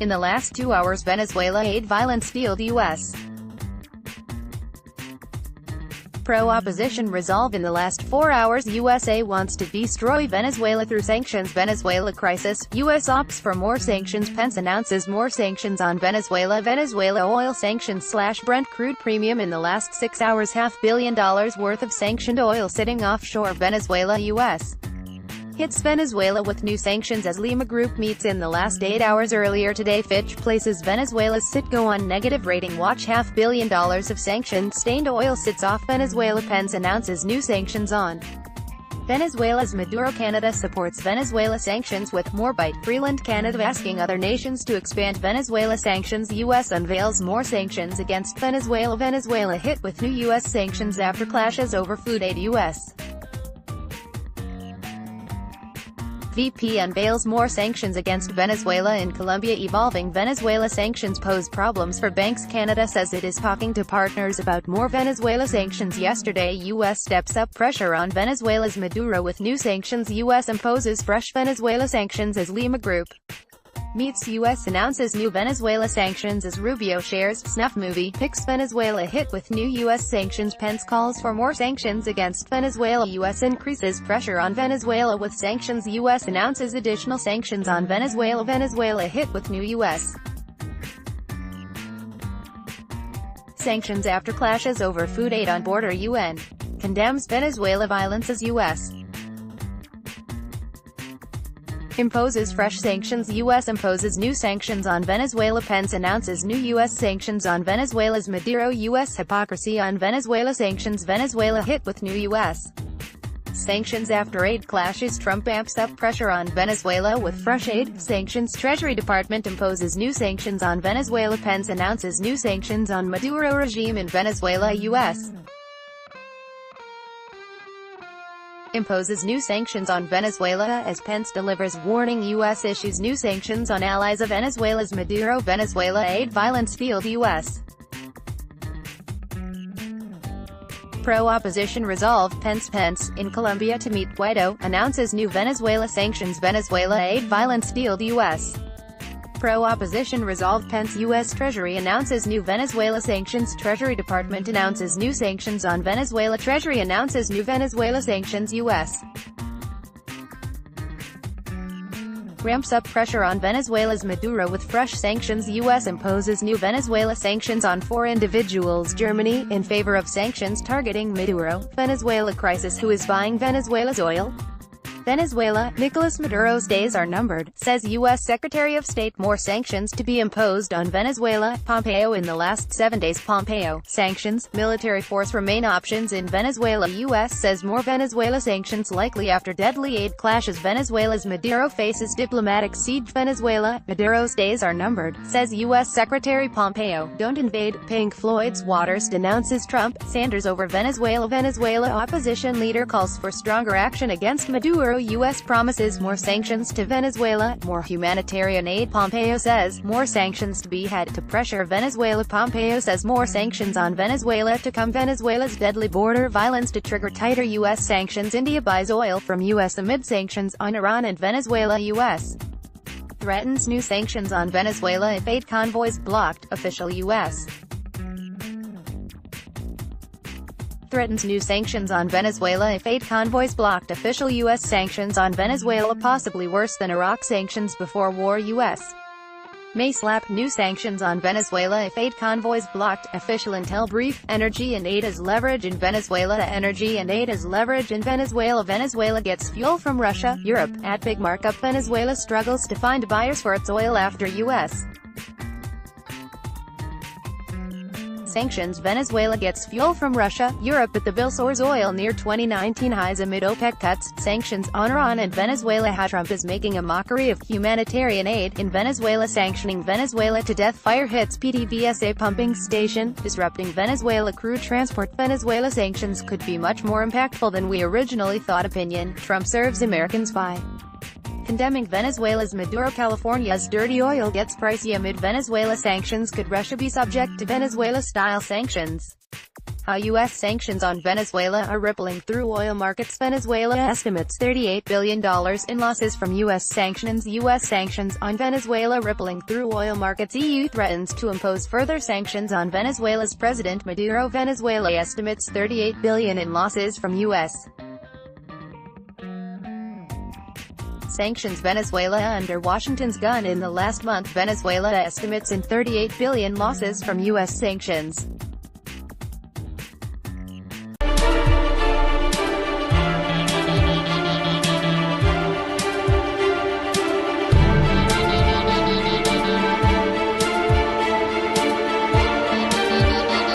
In the last 2 hours, Venezuela aid violence fueled U.S. pro-opposition resolve. In the last 4 hours, USA wants to destroy Venezuela through sanctions. Venezuela crisis, U.S. opts for more sanctions. Pence announces more sanctions on Venezuela. Venezuela oil sanctions / Brent crude premium. In the last 6 hours, $500 million worth of sanctioned oil sitting offshore. Venezuela U.S. hits Venezuela with new sanctions as Lima Group meets. In the last 8 hours. Earlier today, Fitch places Venezuela's Citgo on negative rating watch. $500 million of sanction-stained oil sits off Venezuela. Pence announces new sanctions on Venezuela's Maduro. Canada supports Venezuela sanctions with more bite. Freeland. Canada asking other nations to expand Venezuela sanctions. U.S. unveils more sanctions against Venezuela. Venezuela hit with new U.S. sanctions after clashes over food aid. U.S. VP unveils more sanctions against Venezuela in Colombia. Evolving Venezuela sanctions pose problems for banks. Canada says it is talking to partners about more Venezuela sanctions. Yesterday, U.S. steps up pressure on Venezuela's Maduro with new sanctions. U.S. imposes fresh Venezuela sanctions as Lima Group meets. U.S. announces new Venezuela sanctions as Rubio shares snuff movie pics. Venezuela hit with new U.S. sanctions. Pence calls for more sanctions against Venezuela. U.S. increases pressure on Venezuela with sanctions. U.S. announces additional sanctions on Venezuela. Venezuela hit with new U.S. sanctions after clashes over food aid on border. UN condemns Venezuela violence as U.S. imposes fresh sanctions. U.S. imposes new sanctions on Venezuela. Pence announces new U.S. sanctions on Venezuela's Maduro. U.S. hypocrisy on Venezuela sanctions. Venezuela hit with new U.S. sanctions after aid clashes. Trump amps up pressure on Venezuela with fresh aid sanctions. Treasury Department imposes new sanctions on Venezuela. Pence announces new sanctions on Maduro regime in Venezuela. U.S. imposes new sanctions on Venezuela as Pence delivers warning. U.S. issues new sanctions on allies of Venezuela's Maduro. Venezuela aid violence fueled U.S. pro-opposition resolve. Pence in Colombia to meet Guaido, announces new Venezuela sanctions. Venezuela aid violence fueled U.S. pro-opposition resolve. Pence. U.S. Treasury announces new Venezuela sanctions. Treasury Department announces new sanctions on Venezuela. Treasury announces new Venezuela sanctions. U.S. ramps up pressure on Venezuela's Maduro with fresh sanctions. U.S. imposes new Venezuela sanctions on 4 individuals. Germany, in favor of sanctions targeting Maduro. Venezuela crisis. Who is buying Venezuela's oil? Venezuela, Nicolas Maduro's days are numbered, says U.S. Secretary of State. More sanctions to be imposed on Venezuela. Pompeo. In the last 7 days, Pompeo, sanctions, military force remain options in Venezuela. U.S. says more Venezuela sanctions likely after deadly aid clashes. Venezuela's Maduro faces diplomatic siege. Venezuela, Maduro's days are numbered, says U.S. Secretary Pompeo. Don't invade. Pink Floyd's Waters denounces Trump, Sanders over Venezuela. Venezuela opposition leader calls for stronger action against Maduro. U.S. promises more sanctions to Venezuela, more humanitarian aid. Pompeo says more sanctions to be had to pressure Venezuela. Pompeo says more sanctions on Venezuela to come. Venezuela's deadly border violence to trigger tighter U.S. sanctions. India buys oil from U.S. amid sanctions on Iran and Venezuela. U.S. threatens new sanctions on Venezuela if aid convoys blocked. Official U.S. threatens new sanctions on Venezuela if aid convoys blocked. Official U.S. sanctions on Venezuela possibly worse than Iraq sanctions before war. U.S. may slap new sanctions on Venezuela if aid convoys blocked. Official intel brief. Energy and aid as leverage in Venezuela. Energy and aid as leverage in Venezuela. Venezuela gets fuel from Russia. Europe, at big markup. Venezuela struggles to find buyers for its oil after U.S. sanctions. Venezuela gets fuel from Russia. Europe at the bill soars oil near 2019 highs amid OPEC cuts. Sanctions on Iran and Venezuela. How Trump is making a mockery of humanitarian aid in Venezuela. Sanctioning Venezuela to death. Fire hits PDVSA pumping station, disrupting Venezuela crude transport. Venezuela sanctions could be much more impactful than we originally thought. Opinion. Trump serves Americans by condemning Venezuela's Maduro. California's dirty oil gets pricey amid Venezuela sanctions. Could Russia be subject to Venezuela-style sanctions? How U.S. sanctions on Venezuela are rippling through oil markets. Venezuela estimates $38 billion in losses from U.S. sanctions. U.S. sanctions on Venezuela rippling through oil markets. EU threatens to impose further sanctions on Venezuela's President Maduro. Venezuela estimates $38 billion in losses from U.S. sanctions. Venezuela under Washington's gun in the last month. Venezuela estimates in $38 billion losses from U.S. sanctions.